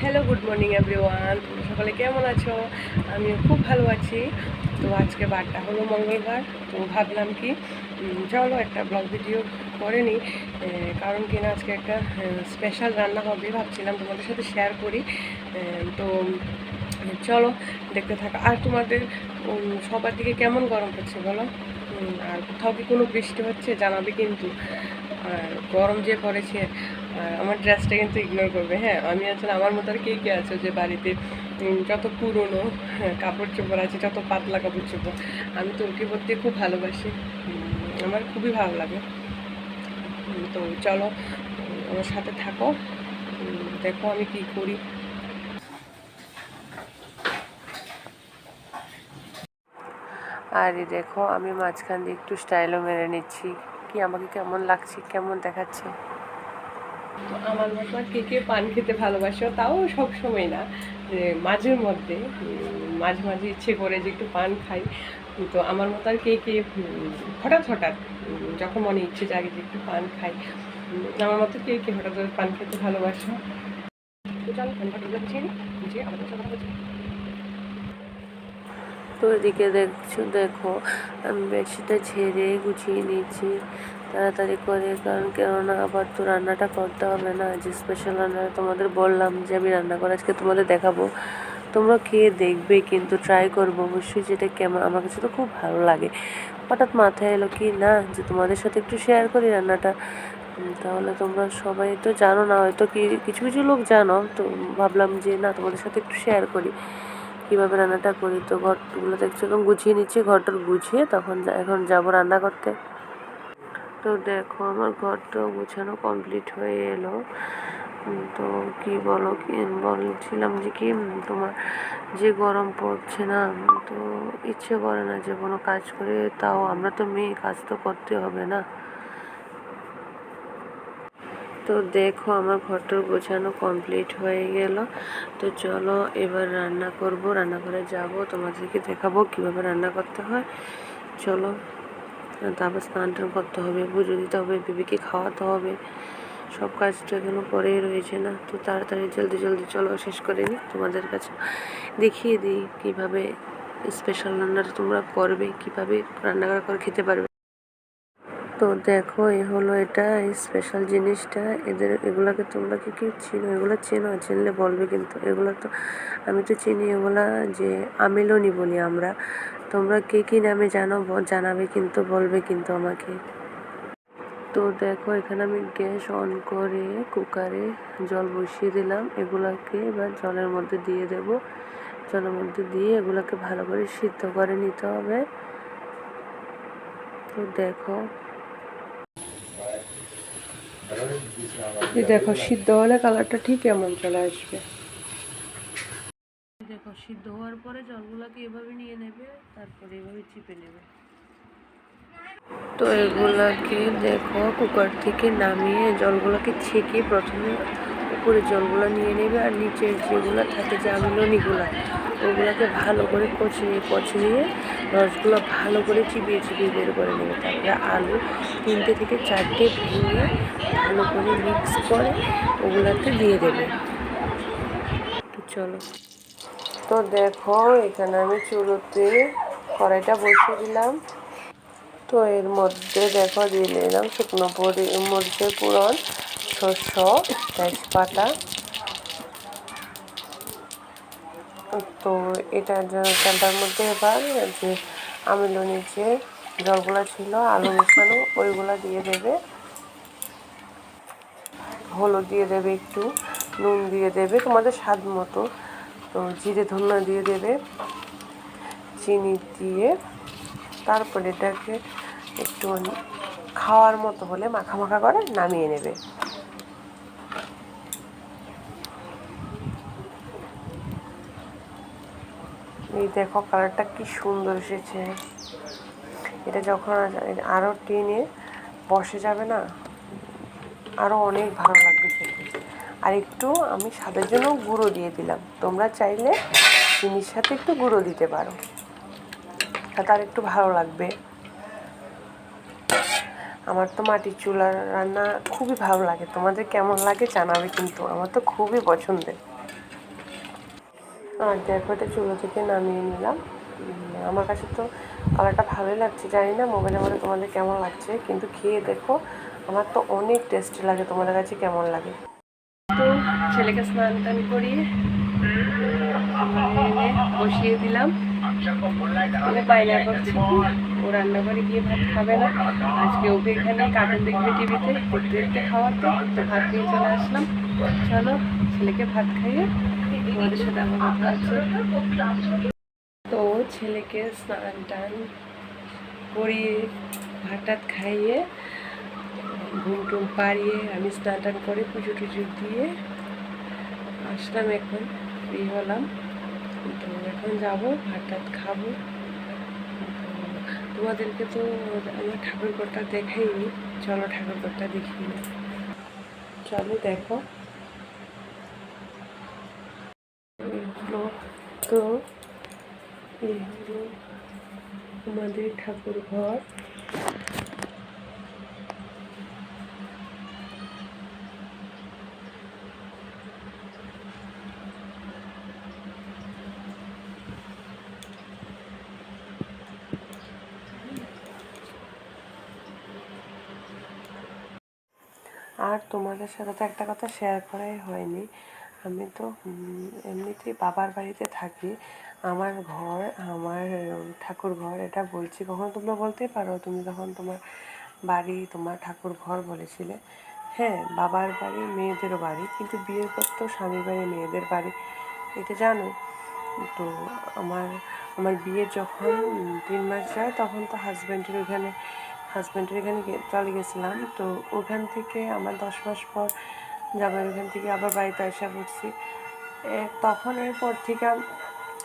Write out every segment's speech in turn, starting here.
Hello, good morning everyone. তোমরা সকলে কেমন আছো? আমিও খুব ভালো আছি। তো আজকে বারটা হলো মঙ্গলবার। তো ভাবলাম কি চলো একটা ব্লগ ভিডিও করে নিই, কারণ কিনা আজকে একটা স্পেশাল রান্না হবে, ভাবছিলাম তোমাদের সাথে শেয়ার করি। তো চলো দেখতে থাকা। আর তোমাদের সবার দিকে কেমন গরম হচ্ছে বলো? আর কোথাও কি কোনো বৃষ্টি হচ্ছে জানাবে কিন্তু। আর গরম যে পড়েছে, আর আমার ড্রেসটা কিন্তু ইগনোর করবে। হ্যাঁ, আমি আসলে আমার মতো আর কে কে আছো যে বাড়িতে যত পুরনো কাপড় চোপড় আছে, যত পাতলা কাপড় চোপড়, আমি তো ওকে পরতে খুব ভালোবাসি। আমার খুবই ভালো লাগে। তো চলো আমার সাথে থাকো, দেখো আমি কি করি। আর এই দেখো আমি মাঝখান দিয়ে একটু স্টাইলও মেরে নিচ্ছি, কি আমাকে কেমন লাগছে, কেমন দেখাচ্ছে। তো আমার মতো আর কে কে পান খেতে ভালোবাসো, তাও সব সময় না, মাঝের মধ্যে মাঝে মাঝে ইচ্ছে করে যে একটু পান খাই। তো আমার মতো আর কে কে হঠাৎ হঠাৎ যখন মনে ইচ্ছে জাগে যে একটু পান খাই, আমার মতো কে কে হঠাৎ হঠাৎ পান খেতে ভালোবাসো। তো চলো পানটা গুছিয়ে নিই, গুছিয়ে আমাদের সাথে কথা বলছি। তো এদিকে দেখো আমি বেডশিটটা ঝেড়ে গুছিয়ে নিয়েছি তাড়াতাড়ি করে, কারণ কেননা আবার তো রান্নাটা করতে হবে না, যে স্পেশাল রান্না তোমাদের বললাম যে আমি রান্না করে আজকে তোমাদের দেখাবো। তোমরা খেয়ে দেখবে, কিন্তু ট্রাই করবো অবশ্যই, যেটা কেমন আমার কাছে তো খুব ভালো লাগে। হঠাৎ মাথায় এলো কি না যে তোমাদের সাথে একটু শেয়ার করি রান্নাটা। তাহলে তোমরা সবাই তো জানো না, হয়তো কিছু কিছু লোক জানো, তো ভাবলাম যে না তোমাদের সাথে একটু শেয়ার করি কীভাবে রান্নাটা করি। তো ঘরগুলো দেখছো এবং গুছিয়ে নিচ্ছি, ঘরটা গুছিয়ে এখন যাব রান্না করতে। তো দেখো আমার ঘরটা গুছানো কমপ্লিট হয়ে এলো। তো কি বলছিলাম যে কি তোমার যে গরম পড়ছে না, তো ইচ্ছে করে না যে কোনো কাজ করে, তাও আমরা তো মেয়ে, কাজ তো করতে হবে না। তো দেখো আমার ঘরটার গোছানো কমপ্লিট হয়ে গেল। তো চলো এবার রান্না করব, রান্না করে যাব, তোমাদেরকে দেখাবো কীভাবে রান্না করতে হয়। চলো, তারপর স্নান টান করতে হবে, পুজো দিতে হবে, বেবিকে খাওয়াতে হবে, সব কাজটা এখনো পরেই রয়েছে না। তো তাড়াতাড়ি জলদি জলদি চলো শেষ করে নিই, তোমাদের কাছে দেখিয়ে দিই কীভাবে স্পেশাল রান্নাটা তোমরা করবে, কীভাবে রান্না করে খেতে পারবে। তো দেখো হলো এটা স্পেশাল জিনিসটা, এগুলাকে তোমরা কি চিনো? এগুলো চেনো? চিনলে বলবে কিন্তু। এগুলো তো আমি তো চিনি, এগুলা যে আমিলনি বলি আমরা। তোমরা কী নামে জানো জানাবে কিন্তু, বলবে কিন্তু আমাকে। তো দেখো এখানে আমি গ্যাস অন করে কুকারে জল বসিয়ে দিলাম, এগুলাকে এবার জলের মধ্যে দিয়ে দেব। জলের মধ্যে দিয়ে এগুলোকে ভালো করে সিদ্ধ করে নিতে হবে। তো দেখো দেখো সিদ্ধ হলে কালারটা ঠিক এমন চলে আসবে। দেখো সিদ্ধ হওয়ার পরে জলগুলোকে এভাবে নিয়ে নেবে, তারপরে এভাবে চিপে নেবে। তো এগুলাকে দেখো কুকার থেকে নামিয়ে জলগুলোকে ছেঁকে প্রথমে উপরে জলগুলো নিয়ে নেবে, আর নিচের যেগুলো থাকে যে আমিলনিগুলো, ওগুলোকে ভালো করে কচলিয়ে রসগুলো ভালো করে চিবিয়ে বের করে নেবে। তারপরে আলু 3টে থেকে 4টে ভেঙে ভালো করে মিক্স করে ওগুলাতে দিয়ে দেবে। তো চলো, তো দেখো এখানে আমি চুলোতে কড়াইটা বসিয়ে দিলাম। তো এর মধ্যে দেখো দিয়ে নিলাম শুকনো মরিচের পুরন, শস্য, তেজপাতা। তো তেলটার মধ্যে এবার যে আমিলনির যে জলগুলো ছিল আলু মেশানো, ওইগুলো দিয়ে দেবে। হলুদ দিয়ে দেবে, একটু নুন দিয়ে দেবে তোমাদের স্বাদ মতো। তো জিরে ধনিয়া দিয়ে দেবে, চিনি দিয়ে তারপরে এটাকে একটু খাওয়ার মতো হলে মাখা মাখা করে নামিয়ে নেবে। এই দেখো কালারটা কি সুন্দর এসেছে। এটা যখন আরও টেনে বসে যাবে না, আরও অনেক ভালো লাগবে খেতে। আর একটু আমি স্বাদের জন্য গুঁড়ো দিয়ে দিলাম, তোমরা চাইলে চিনির সাথে একটু গুঁড়ো দিতে পারো, তাতে আর একটু ভালো লাগবে। আমার তো মাটির চুলার রান্না খুবই ভালো লাগে, তোমাদের কেমন লাগে জানাবে কিন্তু, আমার তো খুবই পছন্দের। আর দেখো এটা চুলো থেকে নামিয়ে নিলাম। আমার কাছে তো কালারটা ভালোই লাগছে, জানি না মোবাইলের মধ্যে তোমাদের কেমন লাগছে, কিন্তু খেয়ে দেখো, আমার তো অনেক টেস্টি লাগে, তোমাদের কাছে কেমন লাগে। তো ছেলেকে স্নান টান করিয়ে এনে বসিয়ে দিলাম। ও বায়না করছে কি ও রান্নাঘরে গিয়ে ভাত খাবে না, আজকে ওকে এখানে কার্টুন দেখবে টিভিতে, দেখতে দেখতে খাওয়াতে, তো ভাত নিয়ে চলে আসলাম। চলো ছেলেকে ভাত খাইয়ে তোমাদের সাথে আমার কথা আছে। তো ছেলেকে স্নান টান করিয়ে ভাত টাত খাইয়ে ঘুম টুম পাড়িয়ে আমি স্নান টান করে পুজো টুজো দিয়ে আসলাম, এখন ফ্রি হলাম। তো এখন যাবো ভাত টাত খাবো। তোমাদেরকে তো আমার ঠাকুরঘরটা দেখাইনি, চলো ঠাকুরঘরটা দেখিয়ে নিই। চলো দেখো এইগুলো, তো এই হলো আমাদের ঠাকুরঘর। আর তোমাদের সাথে তো একটা কথা শেয়ার করাই হয়নি, আমি তো এমনিতেই বাবার বাড়িতে থাকি। আমার ঘর, আমার ঠাকুর ঘর এটা বলছি, কখনো তোমরা বলতেই পারো তুমি তখন তোমার বাড়ি, তোমার ঠাকুর ঘর বলেছিলে। হ্যাঁ, বাবার বাড়ি মেয়েদেরও বাড়ি, কিন্তু বিয়ের পর তো স্বামীর বাড়ি মেয়েদের বাড়ি, এটা জানো। তো আমার আমার বিয়ে যখন 3 মাস যায় তখন তো হাজব্যান্ডের এখানে চলে গেছিলাম। তো ওখান থেকে আমার 10 মাস পর জামাইয়ের ওখান থেকে আবার বাড়িতে আসা করছি। তখন এরপর থেকে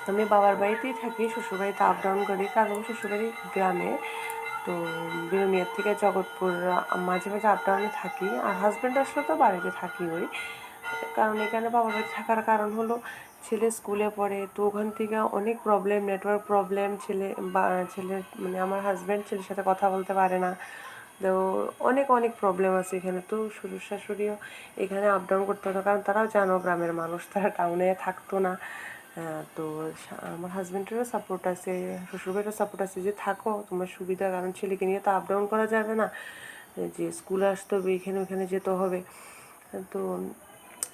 আমি বাবার বাড়িতেই থাকি, শ্বশুরবাড়িতে আপ ডাউন করি, কারণ শ্বশুরবাড়ি গ্রামে। তো বিরমিয়ার থেকে জগৎপুর মাঝে মাঝে আপ ডাউনে থাকি, আর হাজব্যান্ড আসলে তো বাড়িতে থাকি ওই। কারণ এখানে বাবার বাড়ি থাকার কারণ হলো ছেলে স্কুলে পড়ে, তো ওখান থেকে অনেক প্রবলেম, নেটওয়ার্ক প্রবলেম, ছেলের মানে আমার হাজব্যান্ড ছেলের সাথে কথা বলতে পারে না। তো অনেক অনেক প্রবলেম আছে এখানে। তো শ্বশুর শাশুড়িও এখানে আপ ডাউন করতে হতো, কারণ তারাও জানো গ্রামের মানুষ, তারা টাউনে থাকতো না। তো আমার হাজব্যান্ডেরও সাপোর্ট আছে, শ্বশুরবাড়িরও সাপোর্ট আছে যে থাকো তোমার সুবিধা, কারণ ছেলেকে নিয়ে তো আপ ডাউন করা যাবে না, যে স্কুলে আসতে হবে, এখানে ওখানে যেতে হবে। তো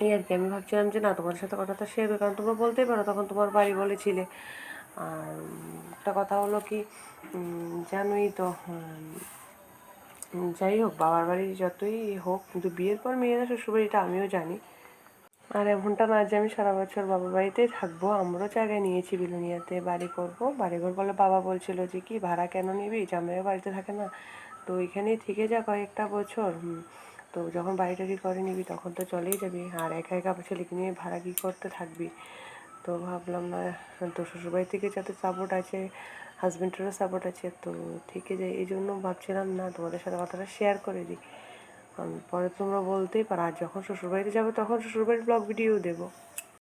এই আর কি, আমি ভাবছিলাম যে না তোমার সাথে কথাটা শেয়ার করি, কারণ তোমরা বলতেই পারো তখন তোমার বাড়ি বলেছিলে। আর একটা কথা হলো কি, জানোই তো, যাই হোক বাবার বাড়ি যতই হোক, কিন্তু বিয়ের পর মেয়েরা শ্বশুরবাড়িটা আমিও জানি। আর এমনটা না যে আমি সারা বছর বাবার বাড়িতেই থাকবো, আমরাও জায়গায় নিয়েছি বিলুনিয়াতে বাড়ি করবো। বাড়িঘর বলে বাবা বলছিল যে কি ভাড়া কেন নিবি, জামাইও বাড়িতে থাকে না, তো এখানেই থেকে যা কয়েকটা বছর। তো যখন বাড়ি টাড়ি করে নিবি তখন তো চলেই যাবি, আর একা একা ছেলেকে নিয়ে ভাড়া কী করতে থাকবি। তো ভাবলাম না, তো শ্বশুরবাড়ি থেকে যাতে সাপোর্ট আছে, হাজব্যান্ডেরও সাপোর্ট আছে, তো থেকে যায়, এই জন্য ভাবছিলাম না তোমাদের সাথে কথাটা শেয়ার করে দিই। পরে তোমরা বলতেই পারো, আর যখন শ্বশুরবাড়িতে যাবো তখন শ্বশুরবাড়ির ব্লগ ভিডিও দেবো।